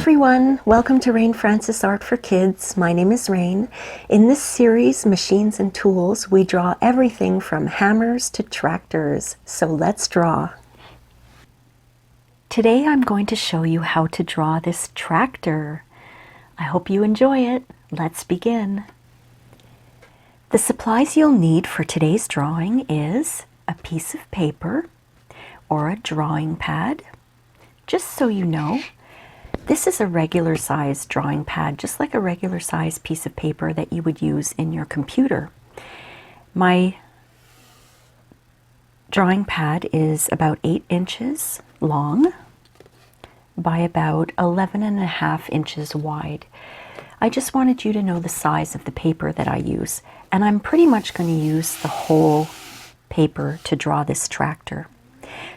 everyone, welcome to Rain Francis Art for Kids. My name is Rain. In this series, Machines and Tools, we draw everything from hammers to tractors. So let's draw. Today I'm going to show you how to draw this tractor. I hope you enjoy it. Let's begin. The supplies you'll need for today's drawing is a piece of paper or a drawing pad. Just so you know, this is a regular size drawing pad, just like a regular size piece of paper that you would use in your computer. My drawing pad is about 8 inches long by about 11.5 inches wide. I just wanted you to know the size of the paper that I use, and I'm pretty much going to use the whole paper to draw this tractor.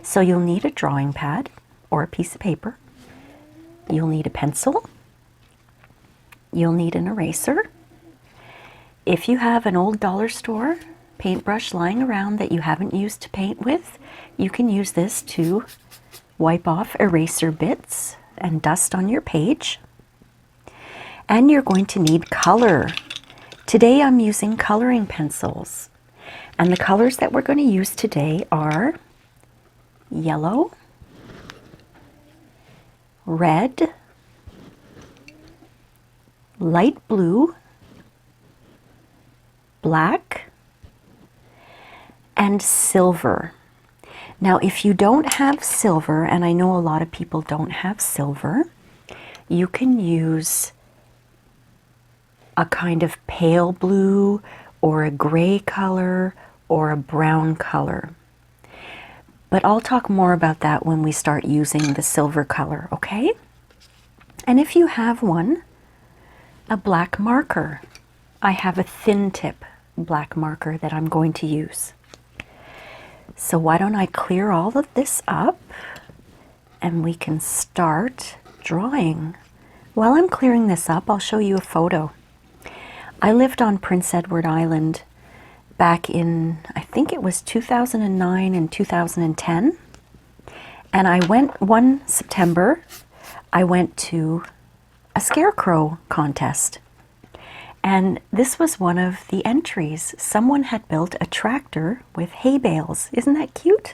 So you'll need a drawing pad or a piece of paper. You'll need a pencil. You'll need an eraser. If you have an old dollar store paintbrush lying around that you haven't used to paint with, you can use this to wipe off eraser bits and dust on your page. And you're going to need color. Today I'm using coloring pencils. And the colors that we're going to use today are yellow, red, light blue, black, and silver. Now, if you don't have silver, and I know a lot of people don't have silver, you can use a kind of pale blue or a gray color or a brown color. But I'll talk more about that when we start using the silver color, okay? And if you have one, a black marker. I have a thin tip black marker that I'm going to use. So why don't I clear all of this up and we can start drawing. While I'm clearing this up, I'll show you a photo. I lived on Prince Edward Island back in, I think it was 2009 and 2010. And I went one September, I went to a scarecrow contest. And this was one of the entries. Someone had built a tractor with hay bales. Isn't that cute?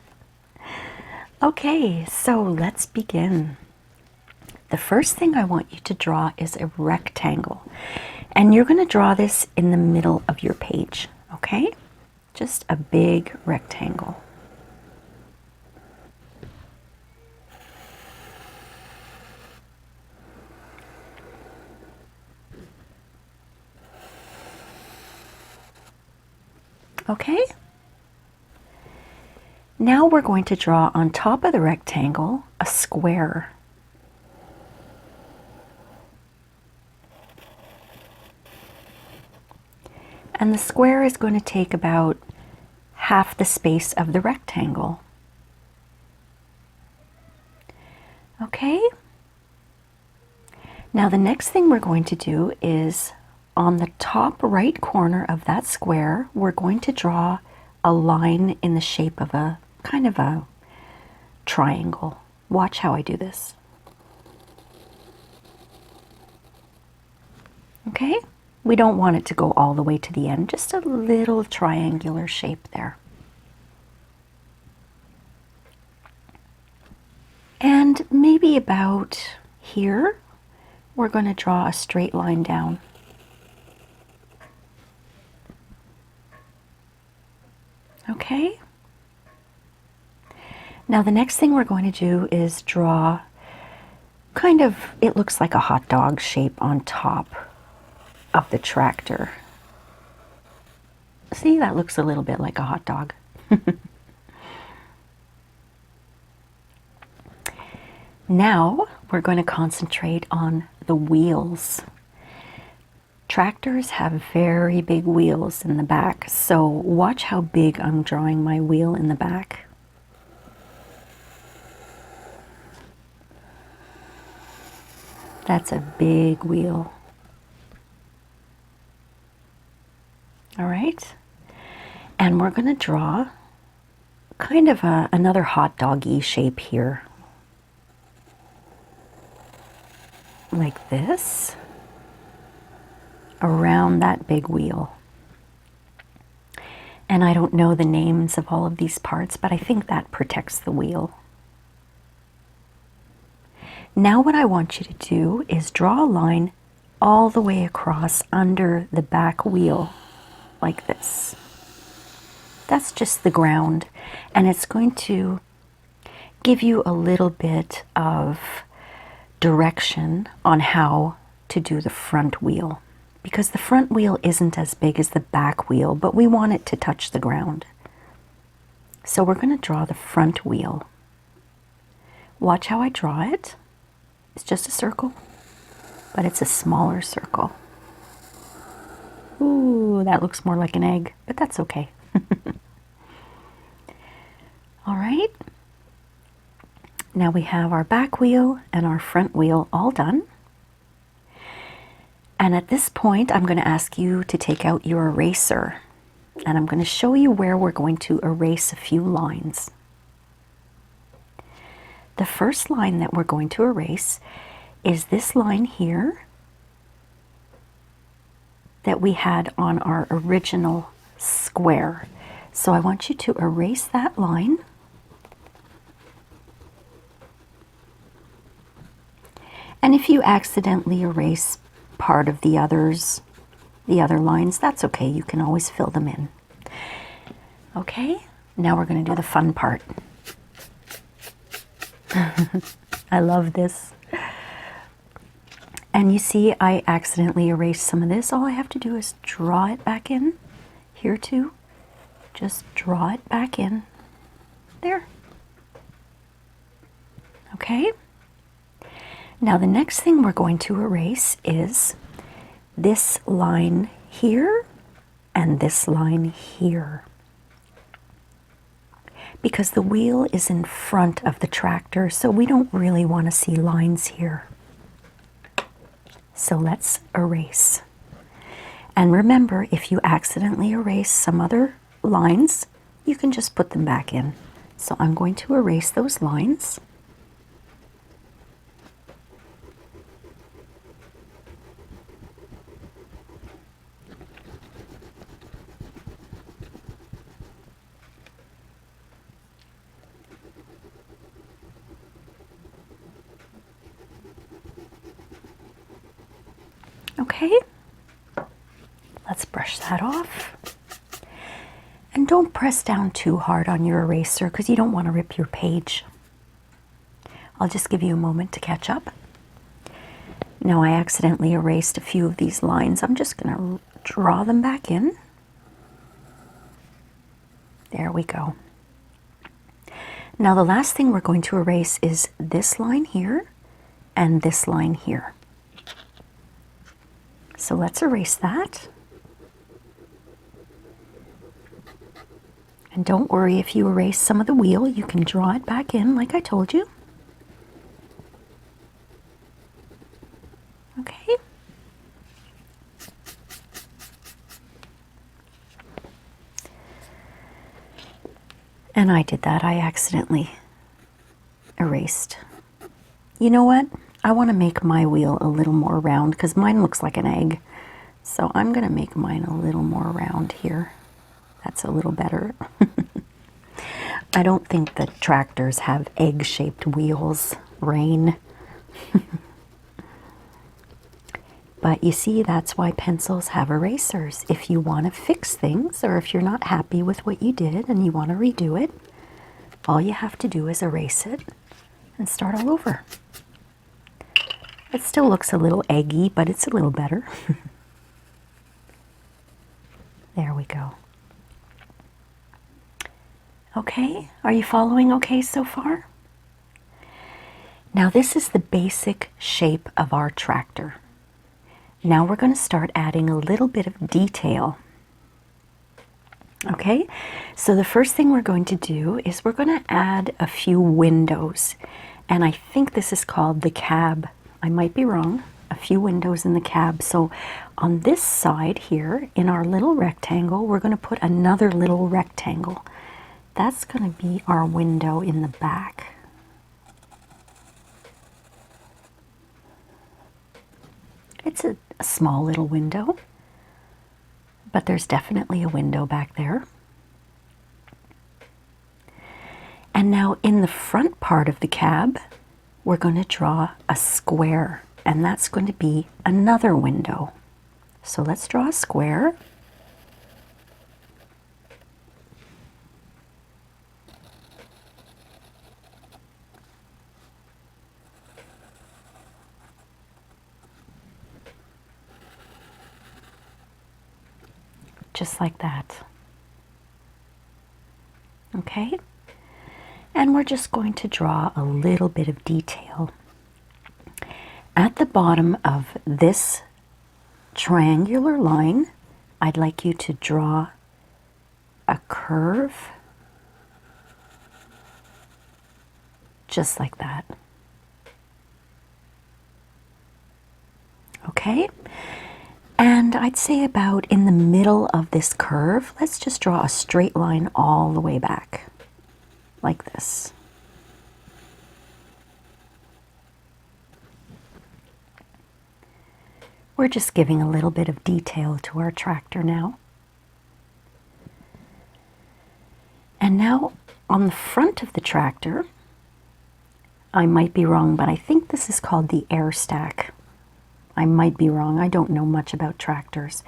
Okay, so let's begin. The first thing I want you to draw is a rectangle. And you're going to draw this in the middle of your page. Okay, just a big rectangle. Okay, now we're going to draw on top of the rectangle a square. And the square is going to take about half the space of the rectangle. Okay? Now the next thing we're going to do is on the top right corner of that square, we're going to draw a line in the shape of a kind of a triangle. Watch how I do this. Okay? We don't want it to go all the way to the end, just a little triangular shape there. And maybe about here, we're going to draw a straight line down. Okay? Now the next thing we're going to do is draw kind of, it looks like a hot dog shape on top of the tractor. See, that looks a little bit like a hot dog. Now we're going to concentrate on the wheels. Tractors have very big wheels in the back, so watch how big I'm drawing my wheel in the back. That's a big wheel. All right, and we're going to draw kind of another hot dog-y shape here. like this around that big wheel. And I don't know the names of all of these parts, but I think that protects the wheel. Now what I want you to do is draw a line all the way across under the back wheel, like this. That's just the ground, and it's going to give you a little bit of direction on how to do the front wheel, because the front wheel isn't as big as the back wheel, but we want it to touch the ground. So we're going to draw the front wheel. Watch how I draw it. It's just a circle, but it's a smaller circle. Ooh, that looks more like an egg, but that's okay. All right. Now we have our back wheel and our front wheel all done. And at this point, I'm going to ask you to take out your eraser. And I'm going to show you where we're going to erase a few lines. The first line that we're going to erase is this line here that we had on our original square. So I want you to erase that line. And if you accidentally erase part of the other lines, that's okay. You can always fill them in. Okay, now we're going to do the fun part. I love this. And you see, I accidentally erased some of this. All I have to do is draw it back in. Here too. Just draw it back in. There. Okay. Now the next thing we're going to erase is this line here and this line here, because the wheel is in front of the tractor, so we don't really want to see lines here. So let's erase. And remember, if you accidentally erase some other lines, you can just put them back in. So I'm going to erase those lines. Okay, let's brush that off. And don't press down too hard on your eraser because you don't want to rip your page. I'll just give you a moment to catch up. Now I accidentally erased a few of these lines. I'm just going to draw them back in. There we go. Now the last thing we're going to erase is this line here and this line here. So let's erase that. And don't worry if you erase some of the wheel, you can draw it back in like I told you. Okay. And I did that. I accidentally erased. You know what? I want to make my wheel a little more round because mine looks like an egg. So I'm going to make mine a little more round here. That's a little better. I don't think that tractors have egg-shaped wheels, Rain. But you see, that's why pencils have erasers. If you want to fix things, or if you're not happy with what you did and you want to redo it, all you have to do is erase it and start all over. It still looks a little eggy, but it's a little better. There we go. Okay, are you following okay so far? Now this is the basic shape of our tractor. Now we're going to start adding a little bit of detail. Okay, so the first thing we're going to do is we're going to add a few windows. And I think this is called the cab. I might be wrong. A few windows in the cab. So on this side here, in our little rectangle, we're going to put another little rectangle. That's going to be our window in the back. It's a small little window, but there's definitely a window back there. And now in the front part of the cab, we're going to draw a square, and that's going to be another window. So let's draw a square. Just like that. Okay? And we're just going to draw a little bit of detail. At the bottom of this triangular line, I'd like you to draw a curve, just like that. Okay? And I'd say about in the middle of this curve, let's just draw a straight line all the way back, like this. We're just giving a little bit of detail to our tractor now. And now on the front of the tractor, I might be wrong, but I think this is called the air stack. I might be wrong. I don't know much about tractors.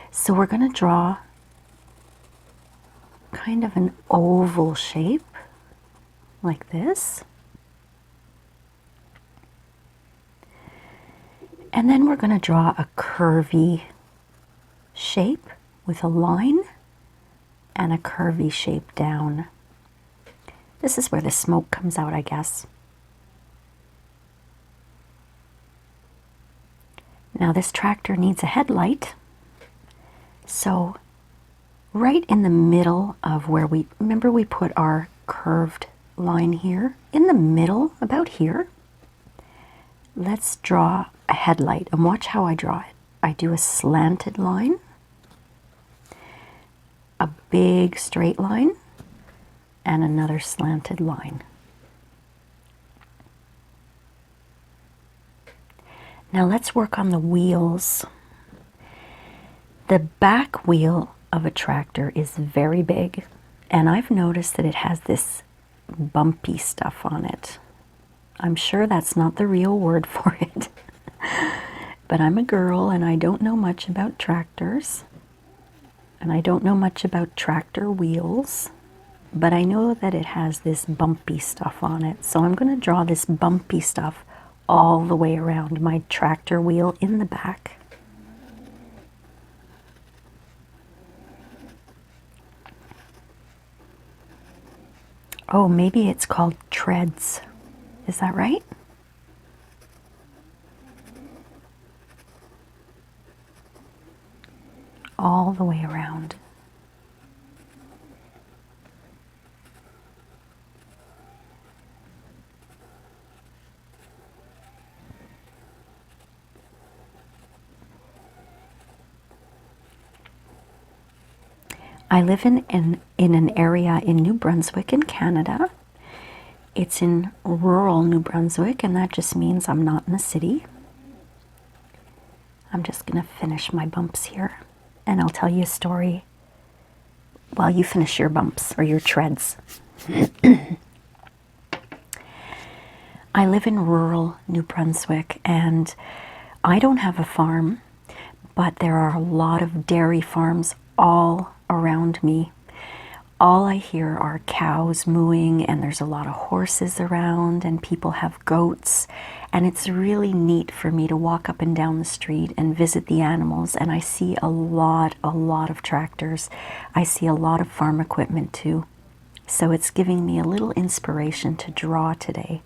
So we're going to draw kind of an oval shape like this. And then we're going to draw a curvy shape with a line and a curvy shape down. This is where the smoke comes out, I guess. Now this tractor needs a headlight, so right in the middle of where we put our curved line here, in the middle, about here, let's draw a headlight, and watch how I draw it. I do a slanted line, a big straight line, and another slanted line. Now let's work on the wheels. The back wheel of a tractor is very big, and I've noticed that it has this bumpy stuff on it. I'm sure that's not the real word for it, but I'm a girl and I don't know much about tractors, and I don't know much about tractor wheels, but I know that it has this bumpy stuff on it. So I'm going to draw this bumpy stuff all the way around my tractor wheel in the back. Oh, maybe it's called treads. Is that right? All the way around. I live in an area in New Brunswick in Canada. It's in rural New Brunswick, and that just means I'm not in the city. I'm just going to finish my bumps here, and I'll tell you a story while you finish your bumps or your treads. I live in rural New Brunswick, and I don't have a farm, but there are a lot of dairy farms all around me. All I hear are cows mooing, and there's a lot of horses around, and people have goats, and it's really neat for me to walk up and down the street and visit the animals, and I see a lot of tractors. I see a lot of farm equipment too. So it's giving me a little inspiration to draw today,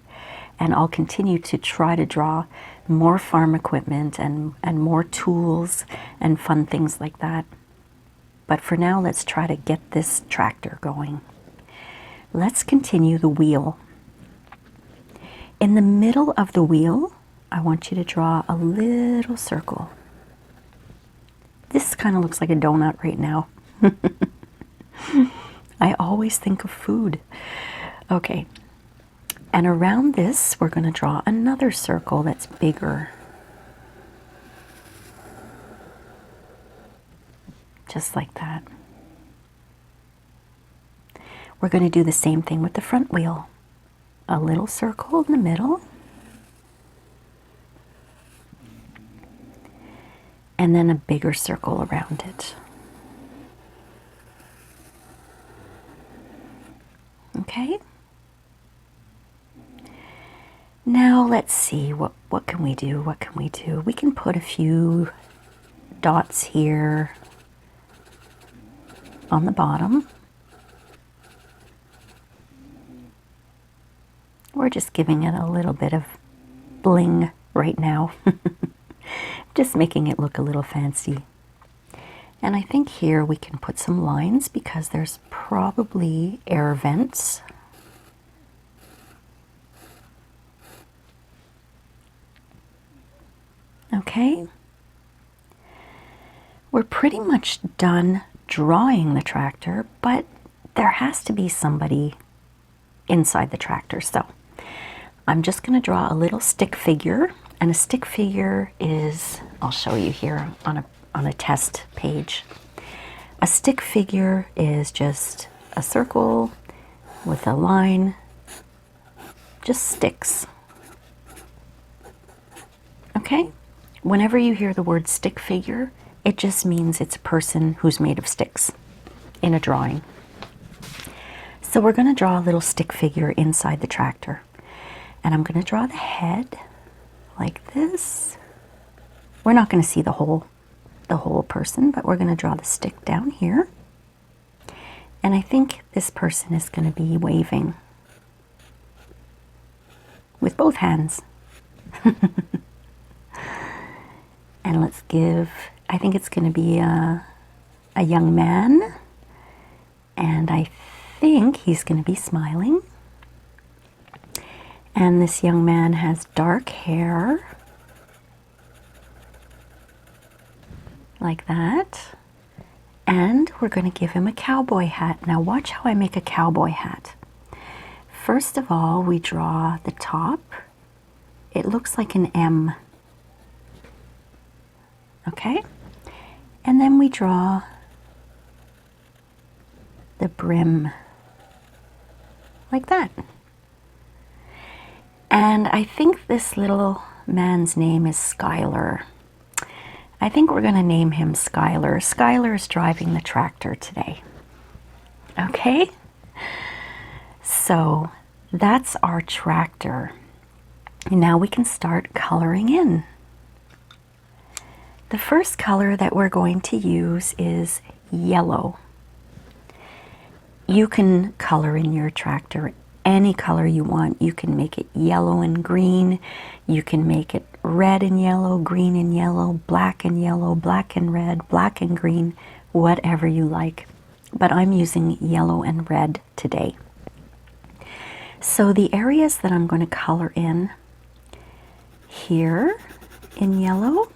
and I'll continue to try to draw more farm equipment and more tools and fun things like that. But for now, let's try to get this tractor going. Let's continue the wheel. In the middle of the wheel, I want you to draw a little circle. This kind of looks like a donut right now. I always think of food. Okay, and around this, we're going to draw another circle that's bigger. just like that. We're going to do the same thing with the front wheel. A little circle in the middle, and then a bigger circle around it. Okay. Now let's see, what can we do? What can we do? We can put a few dots here on the bottom. We're just giving it a little bit of bling right now. Just making it look a little fancy. And I think here we can put some lines because there's probably air vents. Okay. We're pretty much done drawing the tractor, but there has to be somebody inside the tractor. So I'm just going to draw a little stick figure, and a stick figure is, I'll show you here on a test page. A stick figure is just a circle with a line, just sticks. Okay? Whenever you hear the word stick figure, it just means it's a person who's made of sticks in a drawing. So we're going to draw a little stick figure inside the tractor. And I'm going to draw the head like this. We're not going to see the whole person, but we're going to draw the stick down here. And I think this person is going to be waving with both hands. And let's give, I think it's going to be a young man. And I think he's going to be smiling. And this young man has dark hair, like that. And we're going to give him a cowboy hat. Now watch how I make a cowboy hat. First of all, we draw the top. It looks like an M. Okay? And then we draw the brim, like that. And I think this little man's name is Skylar. I think we're going to name him Skylar. Skylar is driving the tractor today. Okay? So that's our tractor. Now we can start coloring in. The first color that we're going to use is yellow. You can color in your tractor any color you want. You can make it yellow and green. You can make it red and yellow, green and yellow, black and yellow, black and red, black and green, whatever you like. But I'm using yellow and red today. So the areas that I'm going to color in, here in yellow,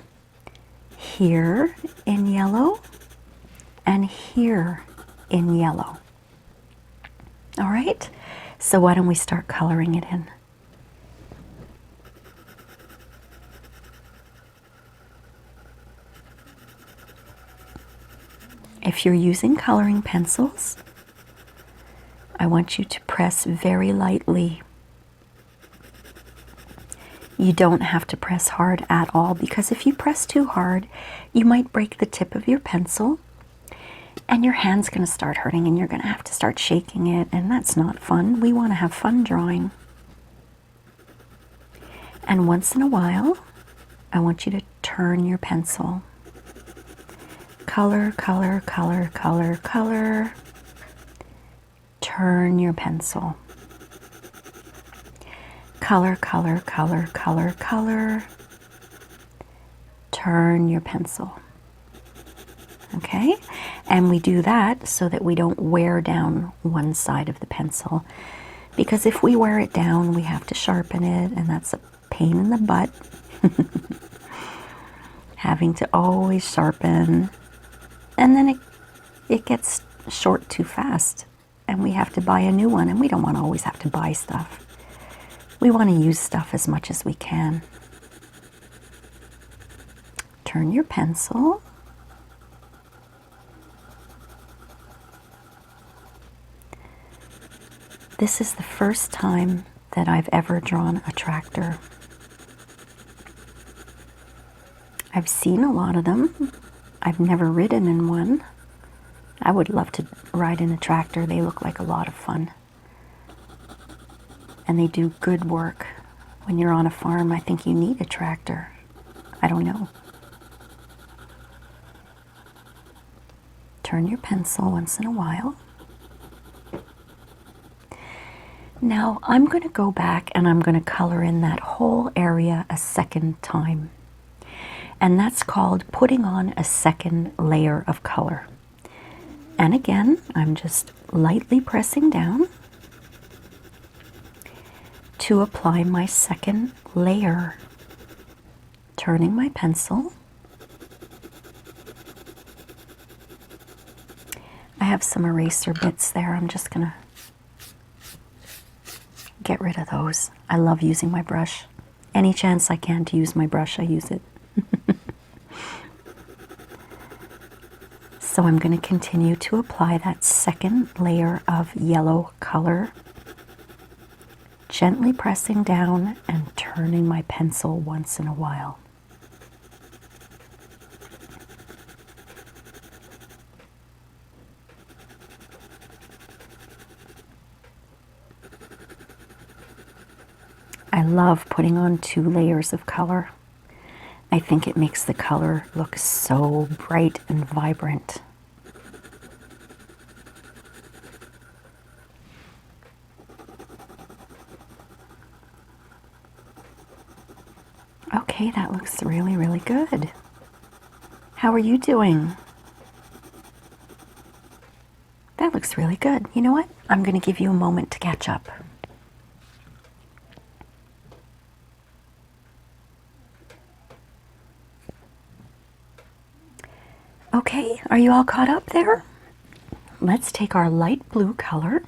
here in yellow, and here in yellow. All right? So why don't we start coloring it in? If you're using coloring pencils, I want you to press very lightly. You don't have to press hard at all, because if you press too hard, you might break the tip of your pencil and your hand's going to start hurting and you're going to have to start shaking it, and that's not fun. We want to have fun drawing. And once in a while, I want you to turn your pencil. Color, color, color, color, color. Turn your pencil. Color, color, color, color, color. Turn your pencil. Okay? And we do that so that we don't wear down one side of the pencil. Because if we wear it down, we have to sharpen it, and that's a pain in the butt. Having to always sharpen. And then it gets short too fast. And we have to buy a new one, and we don't want to always have to buy stuff. We want to use stuff as much as we can. Turn your pencil. This is the first time that I've ever drawn a tractor. I've seen a lot of them. I've never ridden in one. I would love to ride in a tractor. They look like a lot of fun. And they do good work. When you're on a farm, I think you need a tractor. I don't know. Turn your pencil once in a while. Now I'm going to go back and I'm going to color in that whole area a second time. And that's called putting on a second layer of color. And again, I'm just lightly pressing down to apply my second layer. Turning my pencil. I have some eraser bits there. I'm just going to get rid of those. I love using my brush. Any chance I can to use my brush, I use it. So I'm going to continue to apply that second layer of yellow color, gently pressing down and turning my pencil once in a while. I love putting on 2 layers of color. I think it makes the color look so bright and vibrant. Okay, that looks really, really good. How are you doing? That looks really good. You know what? I'm going to give you a moment to catch up. Okay, are you all caught up there? Let's take our light blue color,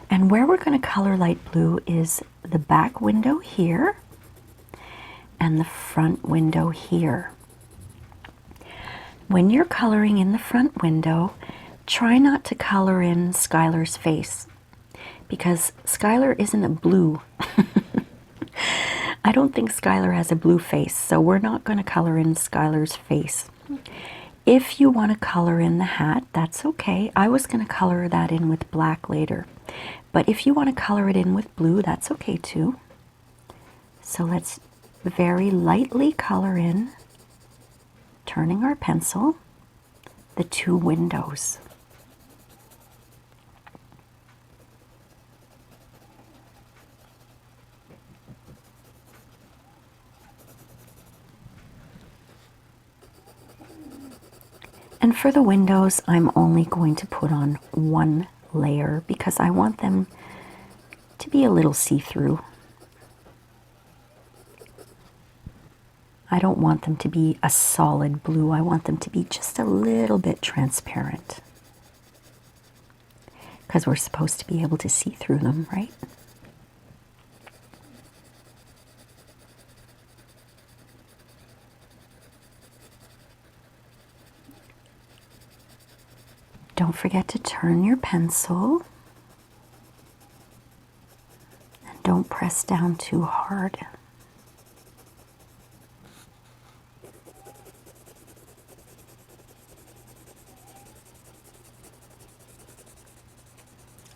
and where we're going to color light blue is the back window here and the front window here. When you're coloring in the front window, try not to color in Skylar's face, because Skylar isn't a blue. I don't think Skylar has a blue face, so we're not going to color in Skylar's face. If you want to color in the hat, that's okay. I was going to color that in with black later. But if you want to color it in with blue, that's okay too. So let's very lightly color in, turning our pencil, the 2 windows. And for the windows, I'm only going to put on 1 layer because I want them to be a little see-through. I don't want them to be a solid blue. I want them to be just a little bit transparent, because we're supposed to be able to see through them, right? Don't forget to turn your pencil, and don't press down too hard.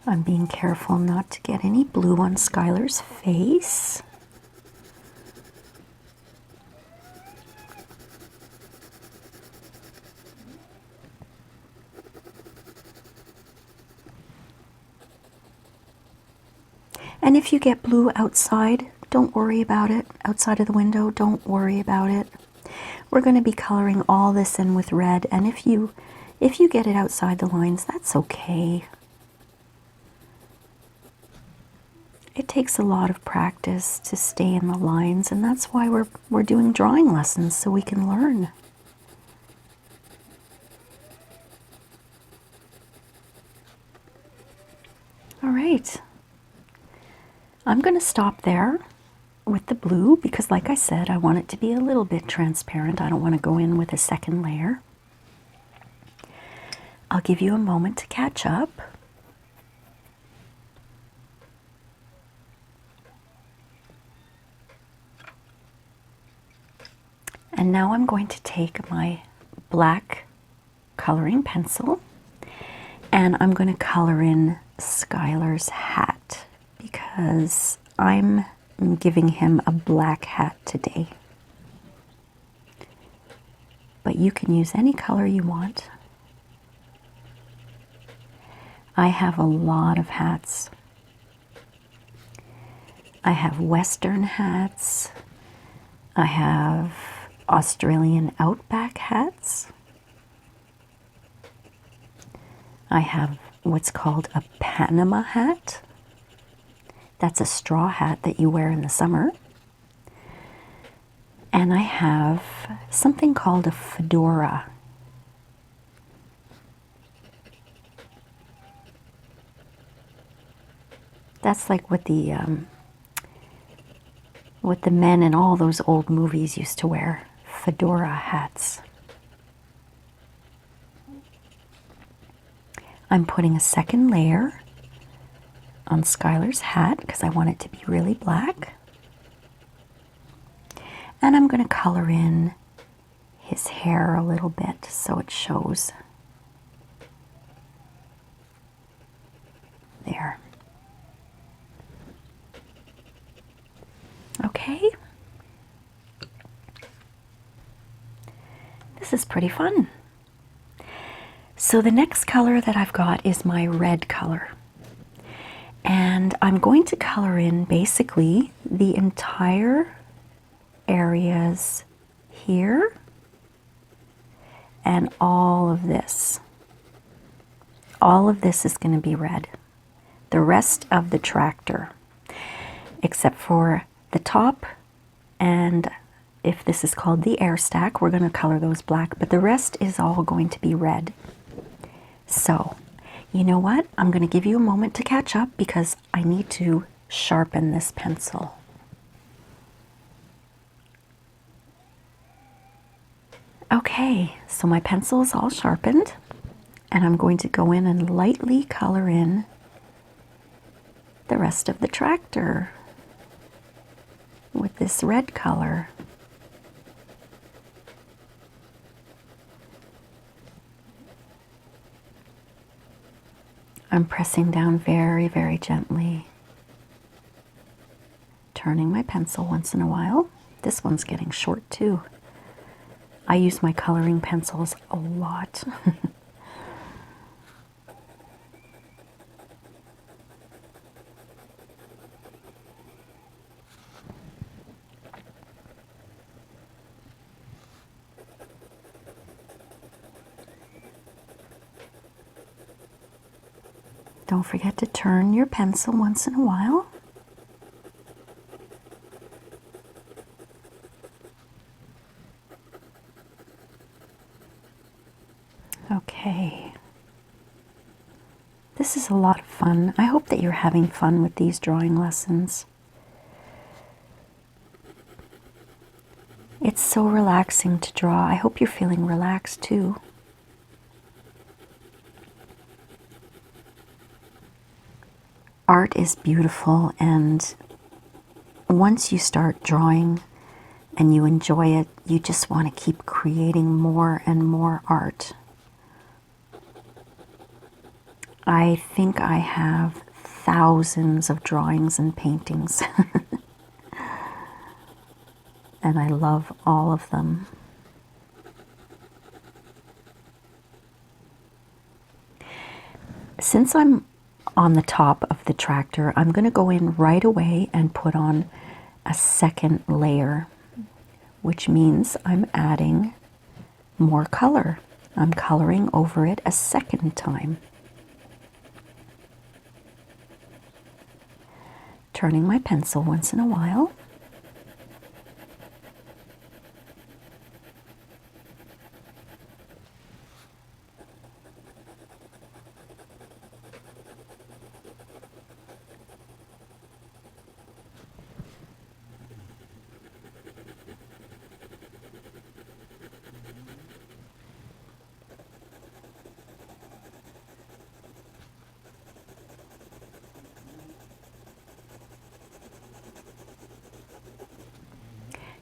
I'm being careful not to get any blue on Skylar's face. And if you get blue outside, don't worry about it. Outside of the window, don't worry about it. We're going to be coloring all this in with red, and if you get it outside the lines, that's okay. It takes a lot of practice to stay in the lines, and that's why we're doing drawing lessons, so we can learn. All right. I'm going to stop there with the blue because, like I said, I want it to be a little bit transparent. I don't want to go in with a second layer. I'll give you a moment to catch up. And now I'm going to take my black coloring pencil and I'm going to color in Skylar's hat because I'm giving him a black hat today. But you can use any color you want. I have a lot of hats. I have Western hats. I have Australian Outback hats. I have what's called a Panama hat. That's a straw hat that you wear in the summer. And I have something called a fedora. That's like what the men in all those old movies used to wear, fedora hats. I'm putting a second layer on Skylar's hat because I want it to be really black. And I'm going to color in his hair a little bit so it shows. There. Okay. This is pretty fun. So the next color that I've got is my red color. And I'm going to color in basically the entire areas here and all of this. All of this is going to be red. The rest of the tractor, except for the top, and if this is called the air stack, we're going to color those black, but the rest is all going to be red. So, you know what? I'm going to give you a moment to catch up because I need to sharpen this pencil. Okay, so my pencil is all sharpened, and I'm going to go in and lightly color in the rest of the tractor with this red color. I'm pressing down very, very gently, turning my pencil once in a while. This one's getting short too. I use my coloring pencils a lot. Don't forget to turn your pencil once in a while. Okay. This is a lot of fun. I hope that you're having fun with these drawing lessons. It's so relaxing to draw. I hope you're feeling relaxed too. Art is beautiful, and once you start drawing and you enjoy it, you just want to keep creating more and more art. I think I have thousands of drawings and paintings, and I love all of them. Since I'm on the top of the tractor, I'm going to go in right away and put on a second layer, which means I'm adding more color. I'm coloring over it a second time. Turning my pencil once in a while.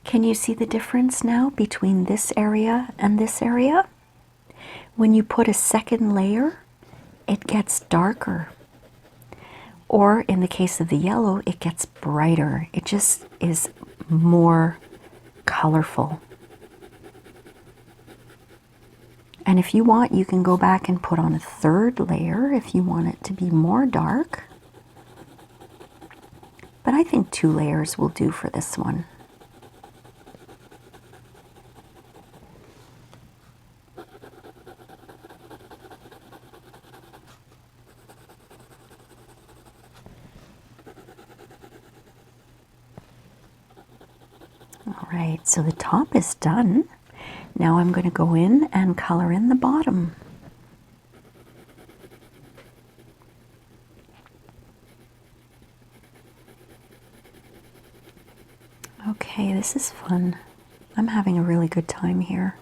Can you see the difference now between this area and this area? When you put a second layer, it gets darker. Or in the case of the yellow, it gets brighter. It just is more colorful. And if you want, you can go back and put on a third layer if you want it to be more dark. But I think 2 layers will do for this one. All right, so the top is done. Now I'm going to go in and color in the bottom. Okay, this is fun. I'm having a really good time here.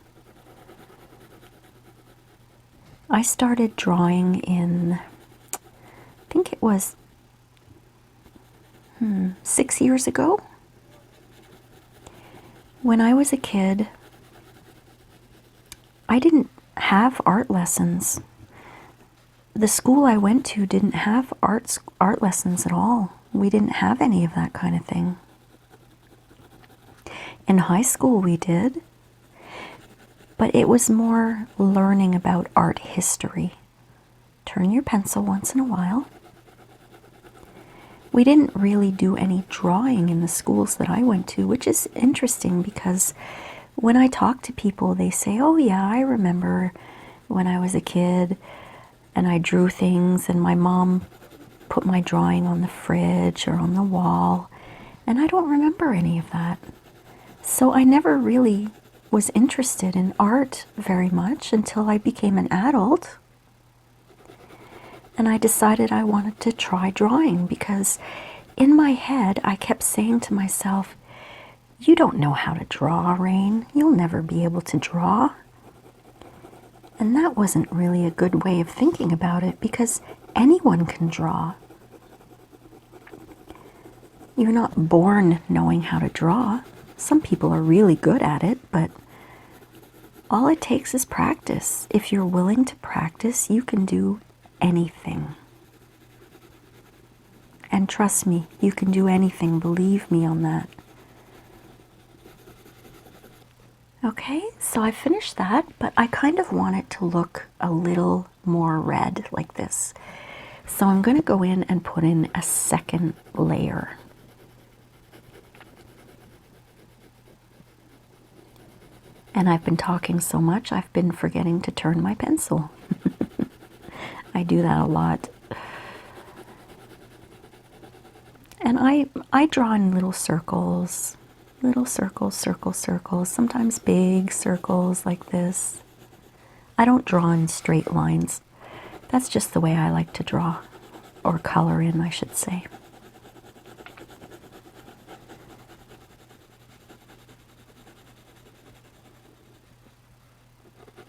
I started drawing in, I think it was 6 years ago. When I was a kid, I didn't have art lessons. The school I went to didn't have art lessons at all. We didn't have any of that kind of thing. In high school we did, but it was more learning about art history. Turn your pencil once in a while. We didn't really do any drawing in the schools that I went to, which is interesting because when I talk to people, they say, oh yeah, I remember when I was a kid and I drew things and my mom put my drawing on the fridge or on the wall, and I don't remember any of that. So I never really was interested in art very much until I became an adult. And I decided I wanted to try drawing because in my head I kept saying to myself, you don't know how to draw, Rain. You'll never be able to draw. And that wasn't really a good way of thinking about it because anyone can draw. You're not born knowing how to draw. Some people are really good at it, but all it takes is practice. If you're willing to practice, you can do anything. And trust me, you can do anything. Believe me on that. Okay, so I finished that, but I kind of want it to look a little more red like this. So I'm going to go in and put in a second layer. And I've been talking so much, I've been forgetting to turn my pencil. I do that a lot. And I draw in little circles, circles, sometimes big circles like this. I don't draw in straight lines. That's just the way I like to draw, or color in, I should say.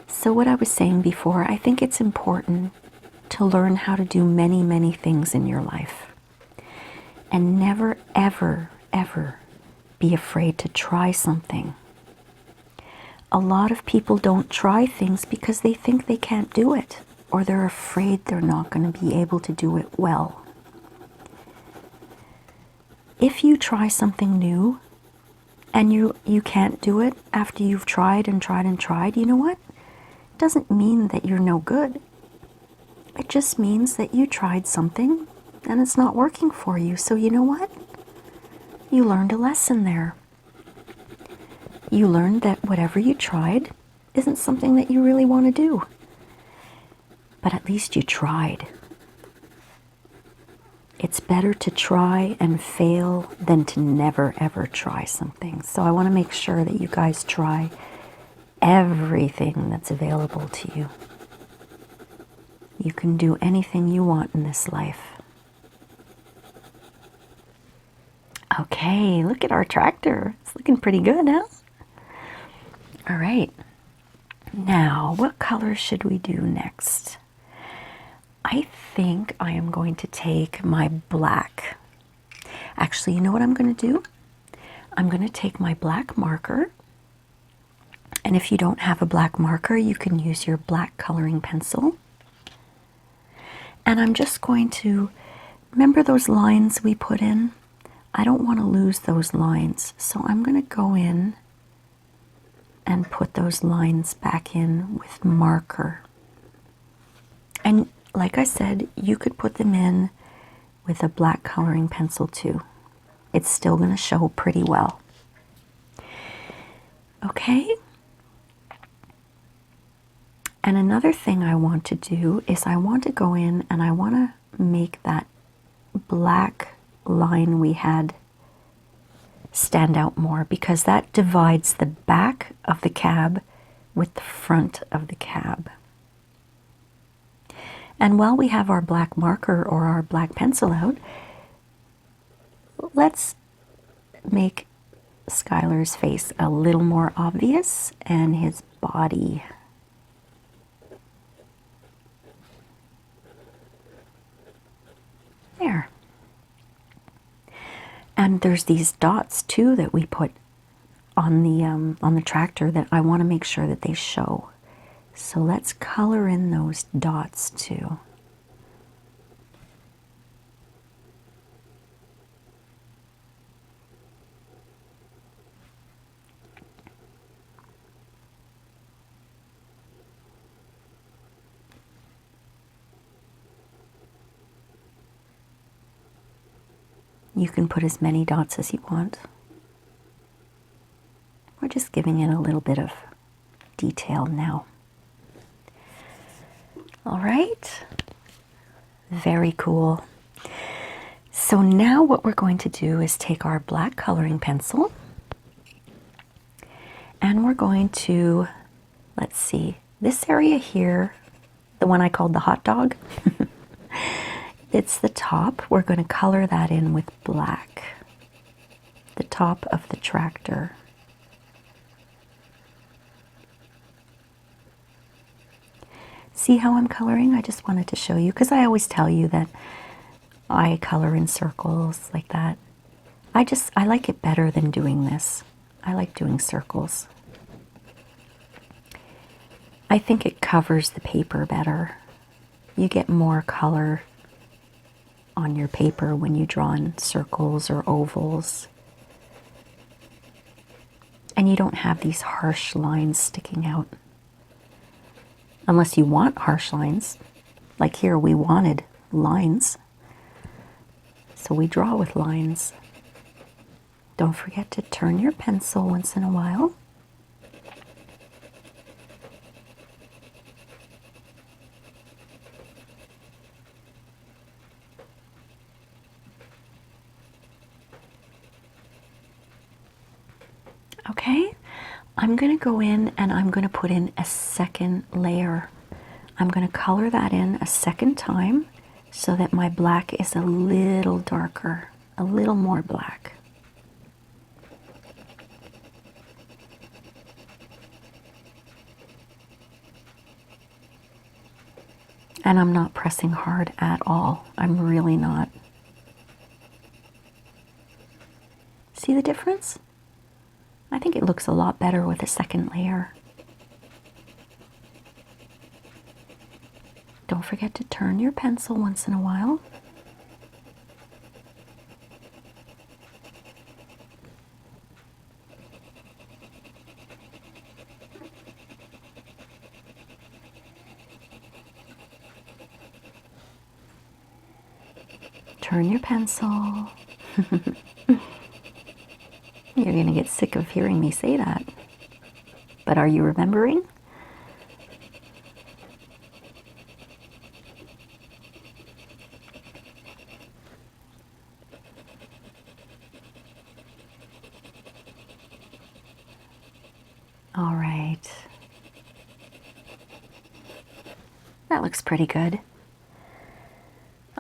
So what I was saying before, I think it's important to learn how to do many, many things in your life. And never, ever, ever be afraid to try something. A lot of people don't try things because they think they can't do it, or they're afraid they're not going to be able to do it well. If you try something new and you can't do it after you've tried and tried and tried, you know what? It doesn't mean that you're no good. It just means that you tried something and it's not working for you. So you know what? You learned a lesson there. You learned that whatever you tried isn't something that you really want to do. But at least you tried. It's better to try and fail than to never ever try something. So I want to make sure that you guys try everything that's available to you. You can do anything you want in this life. Okay, look at our tractor. It's looking pretty good, huh? All right. Now, what color should we do next? I think I am going to take my black. Actually, you know what I'm going to do? I'm going to take my black marker, and if you don't have a black marker, you can use your black coloring pencil. And I'm just going to, remember those lines we put in? I don't want to lose those lines, so I'm going to go in and put those lines back in with marker. And like I said, you could put them in with a black coloring pencil too. It's still going to show pretty well. Okay? And another thing I want to do is I want to go in and I want to make that black line we had stand out more, because that divides the back of the cab with the front of the cab. And while we have our black marker or our black pencil out, let's make Skylar's face a little more obvious and his body. There. And there's these dots too that we put on the tractor that I want to make sure that they show. So let's color in those dots too. You can put as many dots as you want. We're just giving it a little bit of detail now. All right, very cool. So now what we're going to do is take our black coloring pencil and we're going to, let's see, this area here, the one I called the hot dog, it's the top. We're going to color that in with black, the top of the tractor. See how I'm coloring? I just wanted to show you, because I always tell you that I color in circles like that. I like it better than doing this. I like doing circles. I think it covers the paper better. You get more color on your paper when you draw in circles or ovals. And you don't have these harsh lines sticking out. Unless you want harsh lines. Like here, we wanted lines. So we draw with lines. Don't forget to turn your pencil once in a while. Okay, I'm going to go in and I'm going to put in a second layer. I'm going to color that in a second time so that my black is a little darker, a little more black. And I'm not pressing hard at all. I'm really not. See the difference? I think it looks a lot better with a second layer. Don't forget to turn your pencil once in a while. Turn your pencil. You're going to get sick of hearing me say that. But are you remembering? All right. That looks pretty good.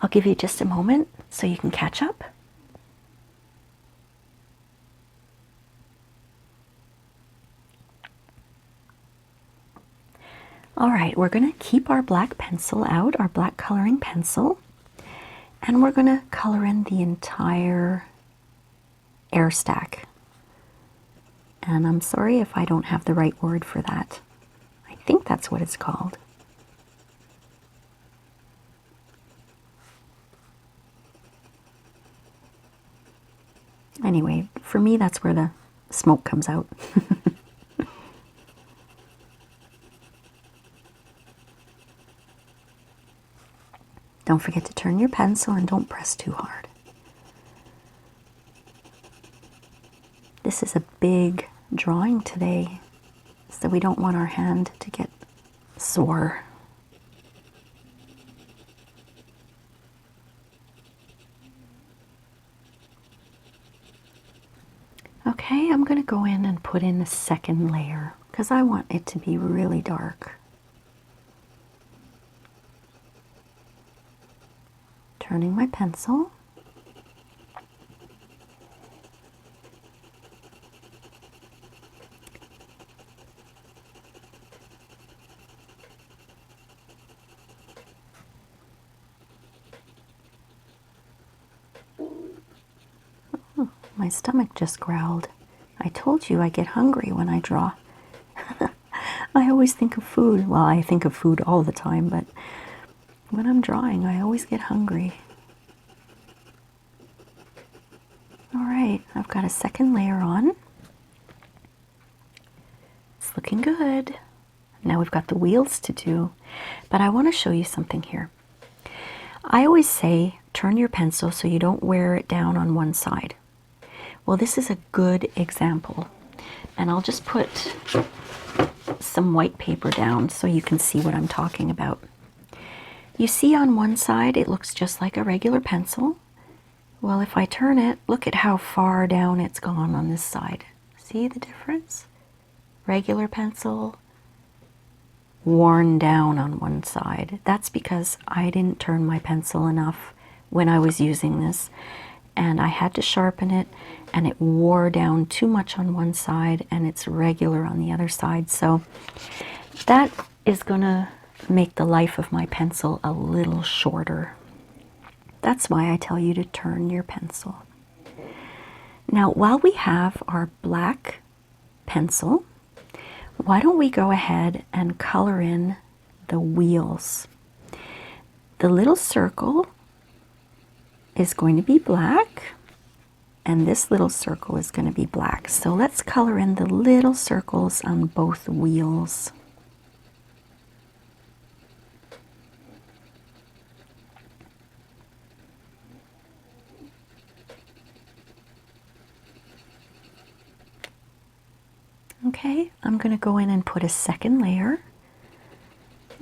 I'll give you just a moment so you can catch up. All right, we're going to keep our black pencil out, our black coloring pencil, and we're going to color in the entire air stack. And I'm sorry if I don't have the right word for that. I think that's what it's called. Anyway, for me, that's where the smoke comes out. Don't forget to turn your pencil and don't press too hard. This is a big drawing today, so we don't want our hand to get sore. Okay, I'm going to go in and put in a second layer because I want it to be really dark. Turning my pencil. Oh, my stomach just growled. I told you I get hungry when I draw. I always think of food. Well, I think of food all the time, but when I'm drawing, I always get hungry. All right, I've got a second layer on. It's looking good. Now we've got the wheels to do, but I want to show you something here. I always say turn your pencil so you don't wear it down on one side. Well, this is a good example, and I'll just put some white paper down so you can see what I'm talking about. You see on one side it looks just like a regular pencil. Well, if I turn it, look at how far down it's gone on this side. See the difference? Regular pencil, worn down on one side. That's because I didn't turn my pencil enough when I was using this, and I had to sharpen it, and it wore down too much on one side and it's regular on the other side. So that is gonna make the life of my pencil a little shorter. That's why I tell you to turn your pencil. Now, while we have our black pencil, why don't we go ahead and color in the wheels? The little circle is going to be black, and this little circle is going to be black. So let's color in the little circles on both wheels. Okay, I'm going to go in and put a second layer.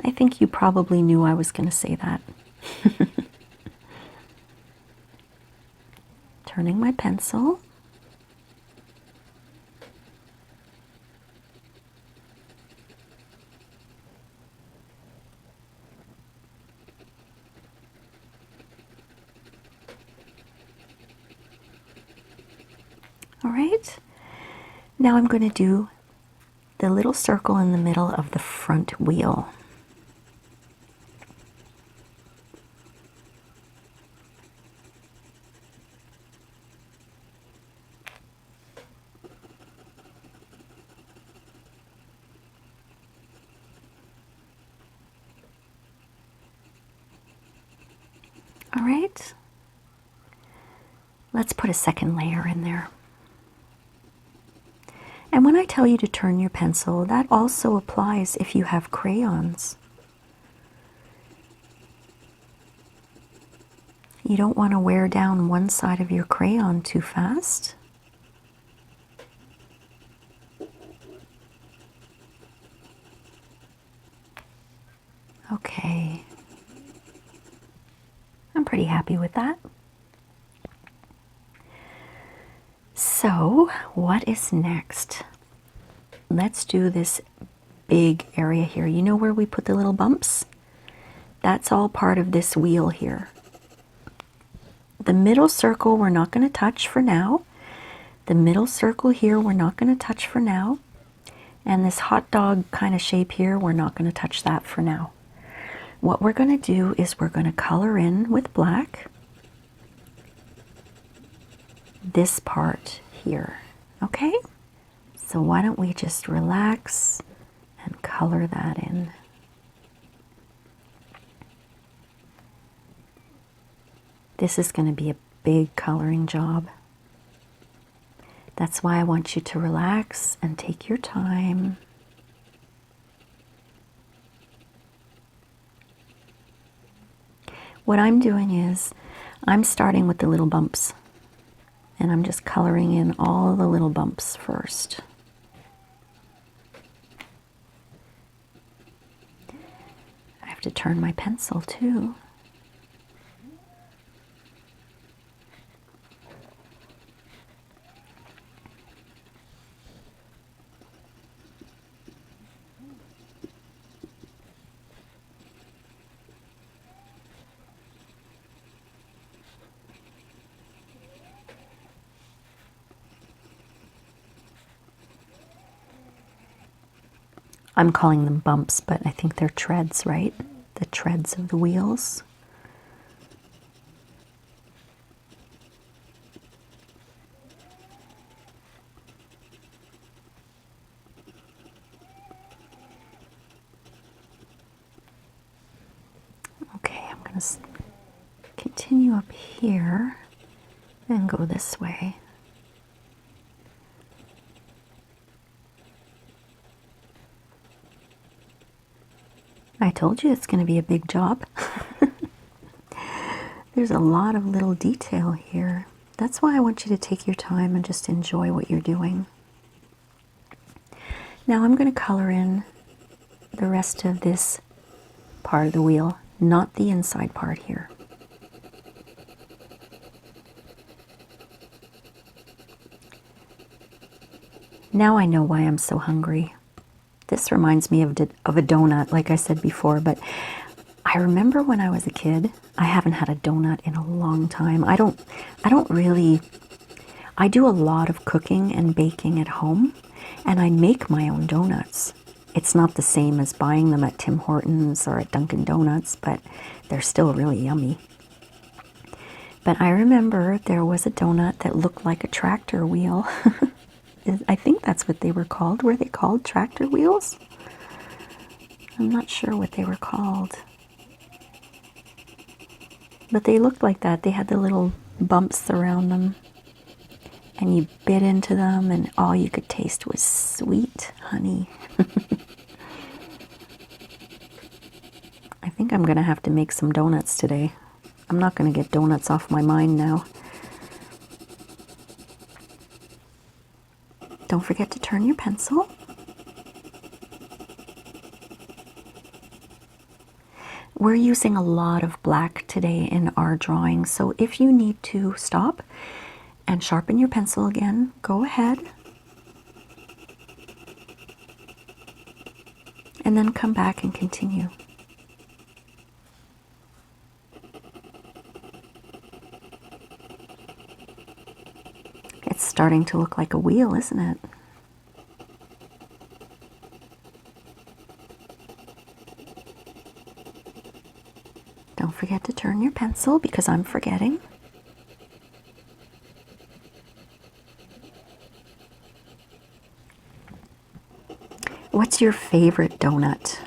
I think you probably knew I was going to say that. Turning my pencil. All right, now I'm going to do the little circle in the middle of the front wheel. All right, let's put a second layer in there. And when I tell you to turn your pencil, that also applies if you have crayons. You don't want to wear down one side of your crayon too fast. Okay. I'm pretty happy with that. So, what is next? Let's do this big area here. You know where we put the little bumps? That's all part of this wheel here. The middle circle we're not going to touch for now. The middle circle here we're not going to touch for now. And this hot dog kind of shape here, we're not going to touch that for now. What we're going to do is we're going to color in with black this part here. Okay? So why don't we just relax and color that in. This is going to be a big coloring job. That's why I want you to relax and take your time. What I'm doing is I'm starting with the little bumps, and I'm just coloring in all the little bumps first. I have to turn my pencil too. I'm calling them bumps, but I think they're treads, right? The treads of the wheels. Okay, I'm going to continue up here and go this way. I told you it's going to be a big job. There's a lot of little detail here. That's why I want you to take your time and just enjoy what you're doing. Now I'm going to color in the rest of this part of the wheel, not the inside part here. Now I know why I'm so hungry. This reminds me of a donut, like I said before, but I remember when I was a kid, I haven't had a donut in a long time. I do a lot of cooking and baking at home, and I make my own donuts. It's not the same as buying them at Tim Hortons or at Dunkin' Donuts, but they're still really yummy. But I remember there was a donut that looked like a tractor wheel. I think that's what they were called. Were they called tractor wheels? I'm not sure what they were called. But they looked like that. They had the little bumps around them. And you bit into them and all you could taste was sweet honey. I think I'm going to have to make some donuts today. I'm not going to get donuts off my mind now. Don't forget to turn your pencil. We're using a lot of black today in our drawing, so if you need to stop and sharpen your pencil again, go ahead. And then come back and continue. It's starting to look like a wheel, isn't it? Don't forget to turn your pencil because I'm forgetting. What's your favorite donut?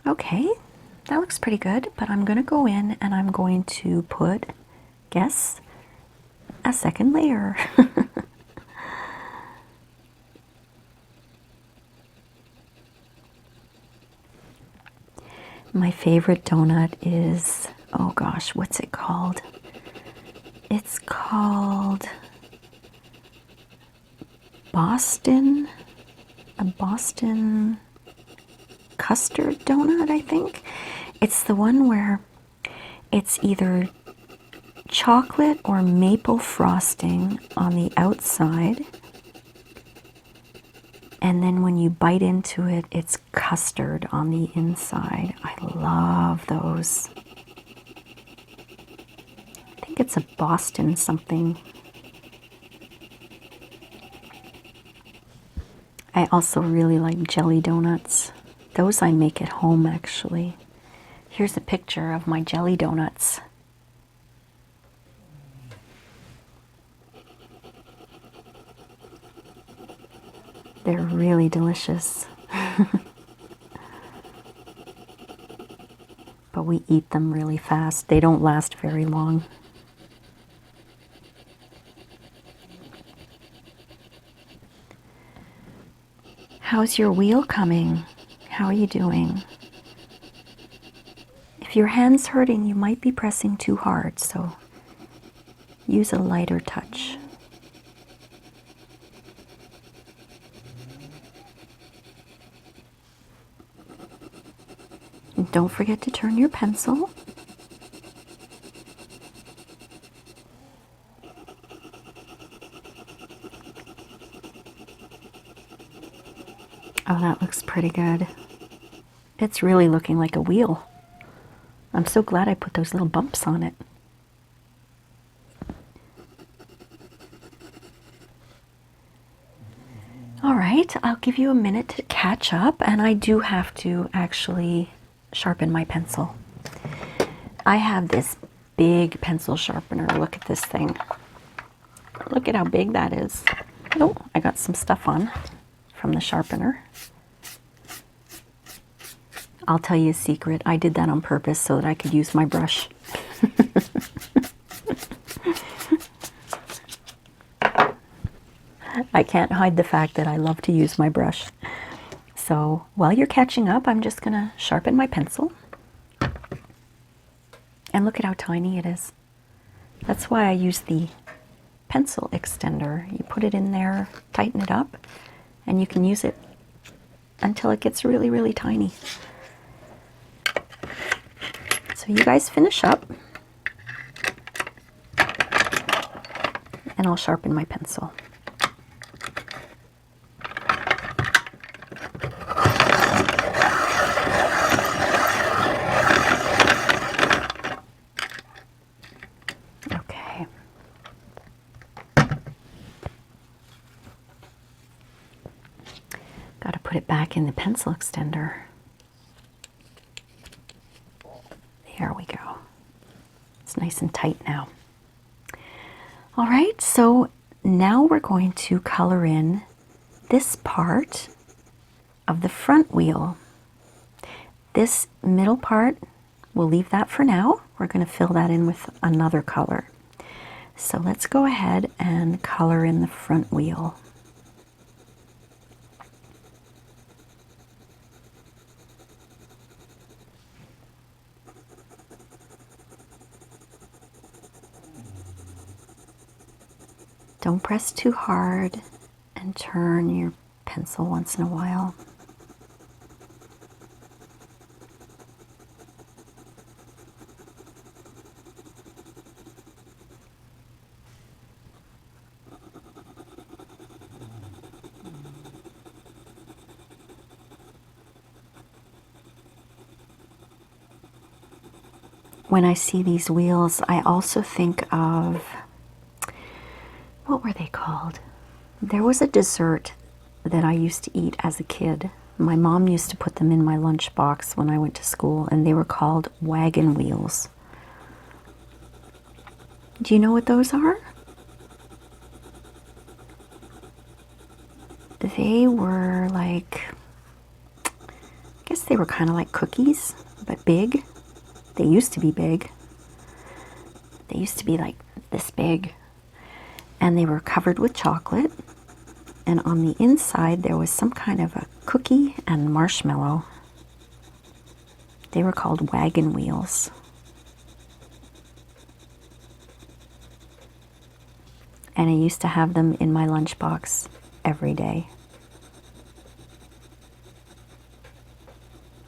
Okay, that looks pretty good, but I'm going to go in and I'm going to put, guess, a second layer. My favorite donut is, oh gosh, what's it called? It's called Boston, a Boston custard donut, I think. It's the one where it's either chocolate or maple frosting on the outside, and then when you bite into it, it's custard on the inside. I love those. I think it's a Boston something. I also really like jelly donuts. Those I make at home, actually. Here's a picture of my jelly donuts. They're really delicious. But we eat them really fast. They don't last very long. How's your wheel coming? How are you doing? If your hand's hurting, you might be pressing too hard, so use a lighter touch. And don't forget to turn your pencil. Oh, that looks pretty good. It's really looking like a wheel. I'm so glad I put those little bumps on it. All right, I'll give you a minute to catch up, and I do have to actually sharpen my pencil. I have this big pencil sharpener. Look at this thing. Look at how big that is. Oh, I got some stuff on from the sharpener. I'll tell you a secret. I did that on purpose so that I could use my brush. I can't hide the fact that I love to use my brush. So while you're catching up, I'm just going to sharpen my pencil. And look at how tiny it is. That's why I use the pencil extender. You put it in there, tighten it up, and you can use it until it gets really, really tiny. So you guys finish up, and I'll sharpen my pencil. Okay. Got to put it back in the pencil extender. There we go. It's nice and tight now. All right, so now we're going to color in this part of the front wheel. This middle part, we'll leave that for now. We're going to fill that in with another color. So let's go ahead and color in the front wheel. Don't press too hard, and turn your pencil once in a while. When I see these wheels, I also think of, what were they called? There was a dessert that I used to eat as a kid. My mom used to put them in my lunchbox when I went to school, and they were called wagon wheels. Do you know what those are? They were like, I guess they were kind of like cookies, but big. They used to be big. They used to be like this big. And they were covered with chocolate. And on the inside, there was some kind of a cookie and marshmallow. They were called wagon wheels. And I used to have them in my lunchbox every day.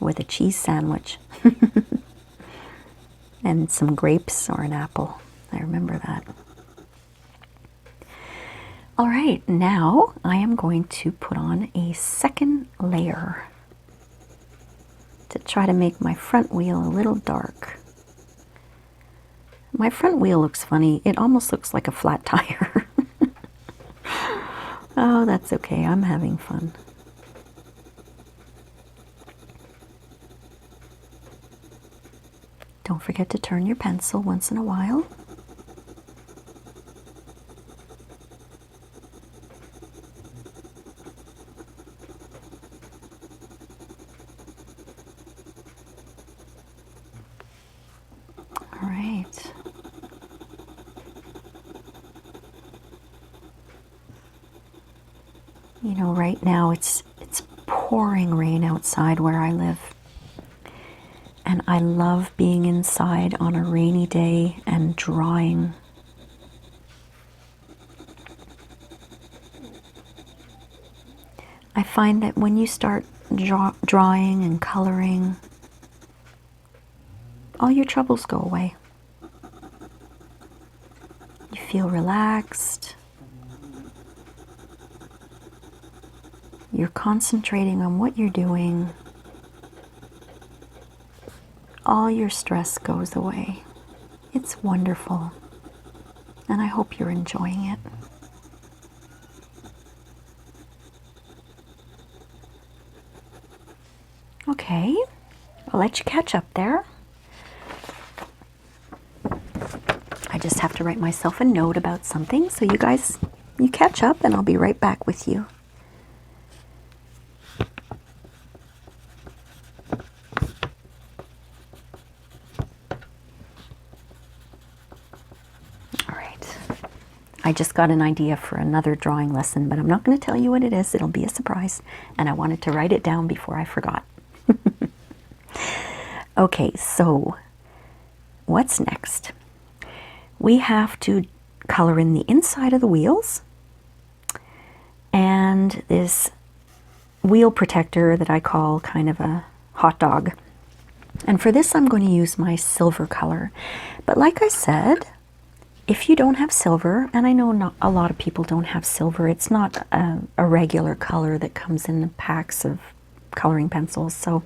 With a cheese sandwich. And some grapes or an apple. I remember that. All right, now I am going to put on a second layer to try to make my front wheel a little dark. My front wheel looks funny. It almost looks like a flat tire. Oh, that's okay. I'm having fun. Don't forget to turn your pencil once in a while. All right. You know, right now it's pouring rain outside where I live. And I love being inside on a rainy day and drawing. I find that when you start drawing and coloring, all your troubles go away. You feel relaxed. You're concentrating on what you're doing. All your stress goes away. It's wonderful. And I hope you're enjoying it. Okay, I'll let you catch up there. I just have to write myself a note about something, so you catch up and I'll be right back with you. I just got an idea for another drawing lesson, but I'm not going to tell you what it is. It'll be a surprise, and I wanted to write it down before I forgot. Okay, so what's next? We have to color in the inside of the wheels and this wheel protector that I call kind of a hot dog. And for this, I'm going to use my silver color. But like I said, if you don't have silver, and I know not a lot of people don't have silver, it's not a regular color that comes in the packs of coloring pencils. So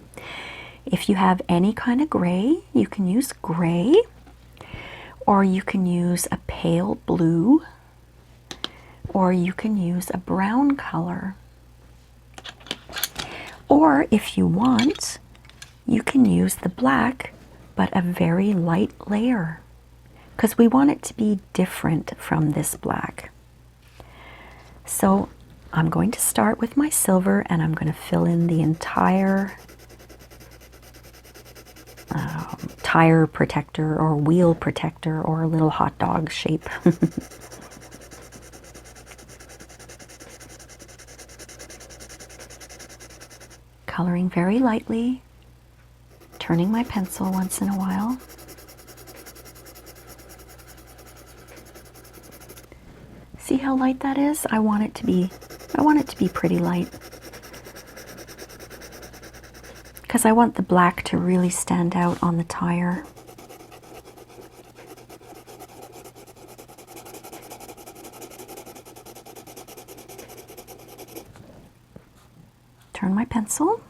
if you have any kind of gray, you can use gray, or you can use a pale blue, or you can use a brown color. Or if you want, you can use the black, but a very light layer, because we want it to be different from this black. So I'm going to start with my silver, and I'm going to fill in the entire tire protector or wheel protector or little hot dog shape. Coloring very lightly, turning my pencil once in a while. See how light that is? I want it to be pretty light, because I want the black to really stand out on the tire. Turn my pencil.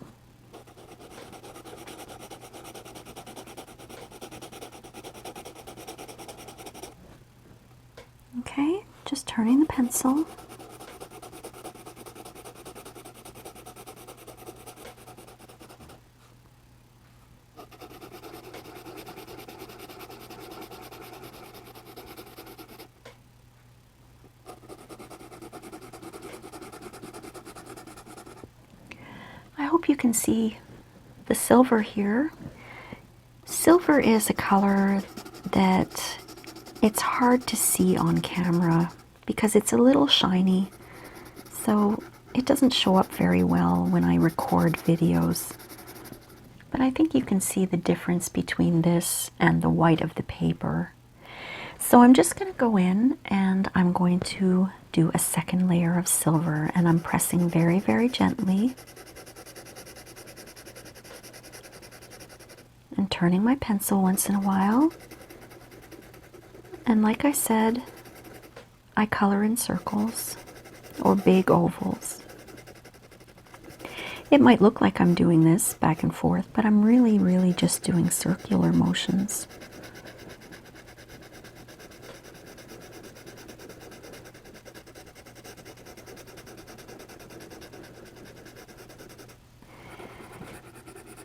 Okay, just turning the pencil. I hope you can see the silver here. Silver is a color that it's hard to see on camera because it's a little shiny, so it doesn't show up very well when I record videos. But I think you can see the difference between this and the white of the paper. So I'm just going to go in and I'm going to do a second layer of silver, and I'm pressing very, very gently and turning my pencil once in a while. And like I said, I color in circles or big ovals. It might look like I'm doing this back and forth, but I'm really just doing circular motions.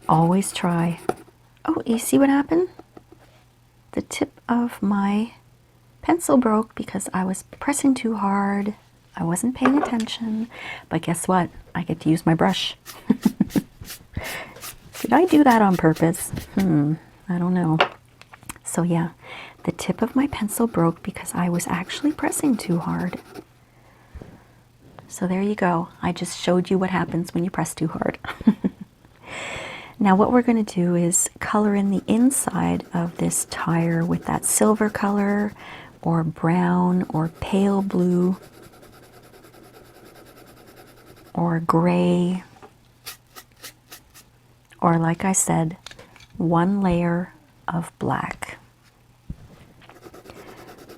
Always try. Oh, you see what happened? the tip of my pencil broke because I was pressing too hard. I wasn't paying attention, but guess what? I get to use my brush. Did I do that on purpose? I don't know. So yeah, the tip of my pencil broke because I was actually pressing too hard. So there you go. I just showed you what happens when you press too hard. Now what we're going to do is color in the inside of this tire with that silver color or brown or pale blue or gray, or like I said, one layer of black,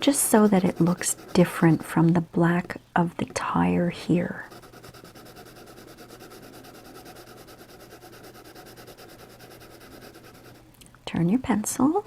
just so that it looks different from the black of the tire here. Turn your pencil.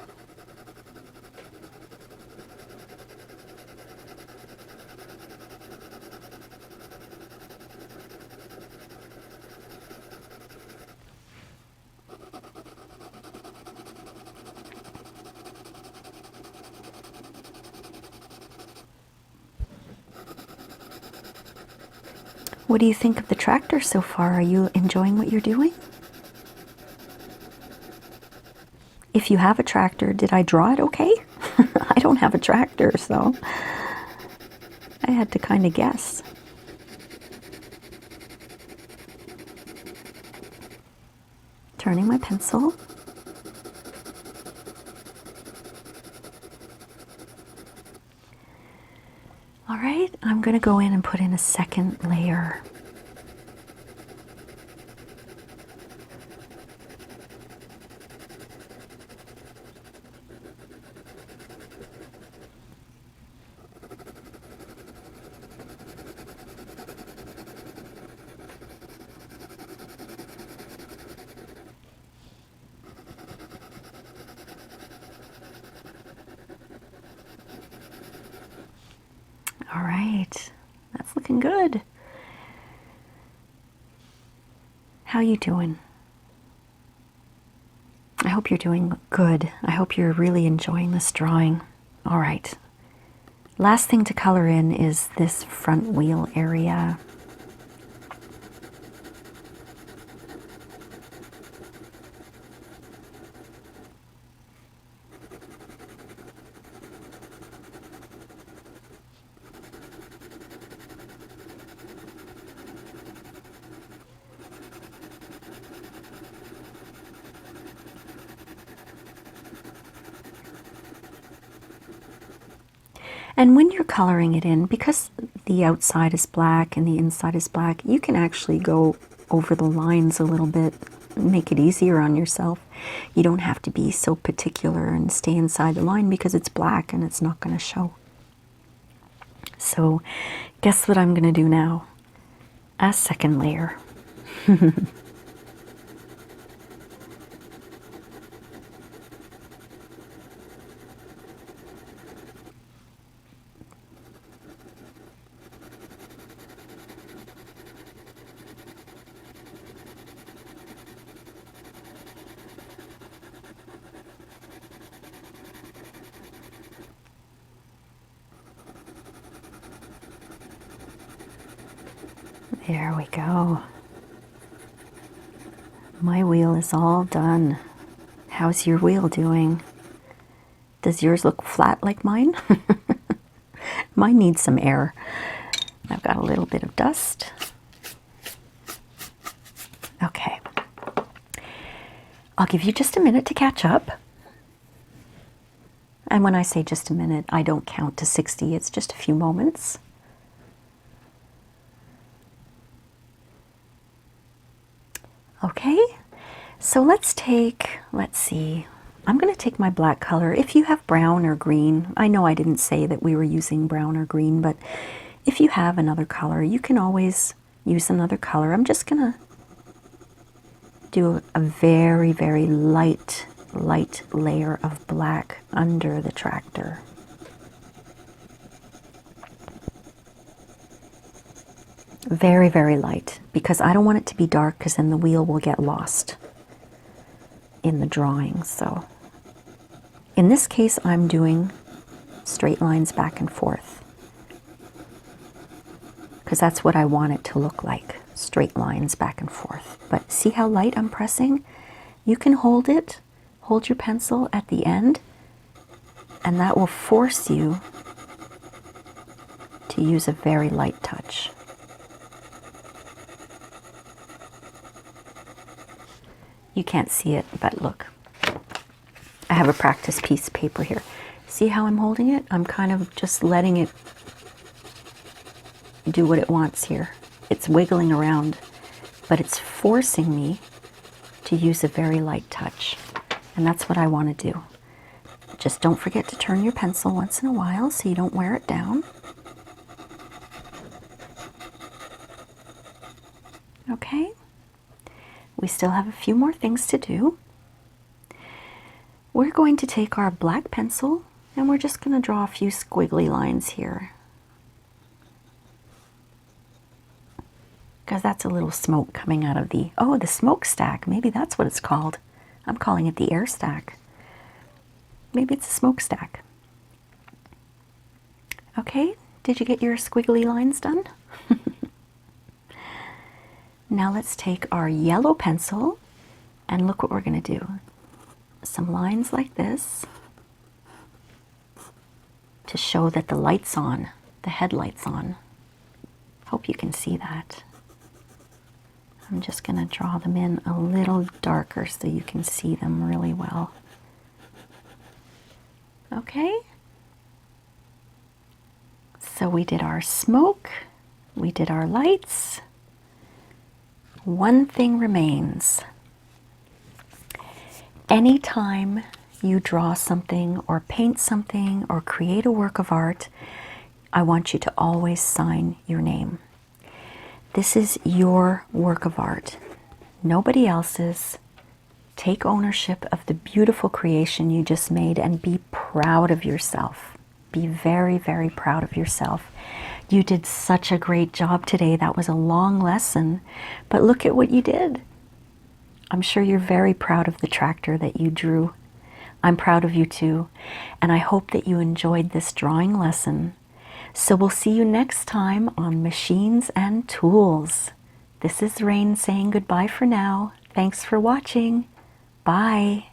What do you think of the tractor so far? Are you enjoying what you're doing? If you have a tractor, did I draw it okay? I don't have a tractor, so I had to kind of guess. Turning my pencil. All right, I'm going to go in and put in a second layer. All right, that's looking good. How you doing? I hope you're doing good. I hope you're really enjoying this drawing. All right, last thing to color in is this front wheel area. And when you're coloring it in, because the outside is black and the inside is black, you can actually go over the lines a little bit, make it easier on yourself. You don't have to be so particular and stay inside the line because it's black and it's not going to show. So guess what I'm going to do now? A second layer. There we go. My wheel is all done. How's your wheel doing? Does yours look flat like mine? Mine needs some air. I've got a little bit of dust. Okay. I'll give you just a minute to catch up. And when I say just a minute, I don't count to 60. It's just a few moments. Okay, so let's see, I'm going to take my black color. If you have brown or green, I know I didn't say that we were using brown or green, but if you have another color, you can always use another color. I'm just going to do a very, very light layer of black under the tractor. Very, very light, because I don't want it to be dark because then the wheel will get lost in the drawing. So In this case, I'm doing straight lines back and forth because that's what I want it to look like, straight lines back and forth. But see how light I'm pressing? You can hold it, hold your pencil at the end, and that will force you to use a very light touch. You can't see it, but look. I have a practice piece of paper here. See how I'm holding it? I'm kind of just letting it do what it wants here. It's wiggling around, but it's forcing me to use a very light touch. And that's what I want to do. Just don't forget to turn your pencil once in a while so you don't wear it down. Okay? We still have a few more things to do. We're going to take our black pencil and we're just going to draw a few squiggly lines here. Because that's a little smoke coming out of the smokestack. Maybe that's what it's called. I'm calling it the air stack. Maybe it's a smokestack. Okay, did you get your squiggly lines done? Now let's take our yellow pencil and look what we're going to do. Some lines like this to show that the light's on, the headlight's on. Hope you can see that. I'm just going to draw them in a little darker so you can see them really well. Okay? So we did our smoke, we did our lights. One thing remains. Anytime you draw something or paint something or create a work of art, I want you to always sign your name. This is your work of art, nobody else's. Take ownership of the beautiful creation you just made and be proud of yourself. Be very, very proud of yourself. You did such a great job today. That was a long lesson, but look at what you did. I'm sure you're very proud of the tractor that you drew. I'm proud of you too, and I hope that you enjoyed this drawing lesson. So we'll see you next time on Machines and Tools. This is Rain saying goodbye for now. Thanks for watching. Bye.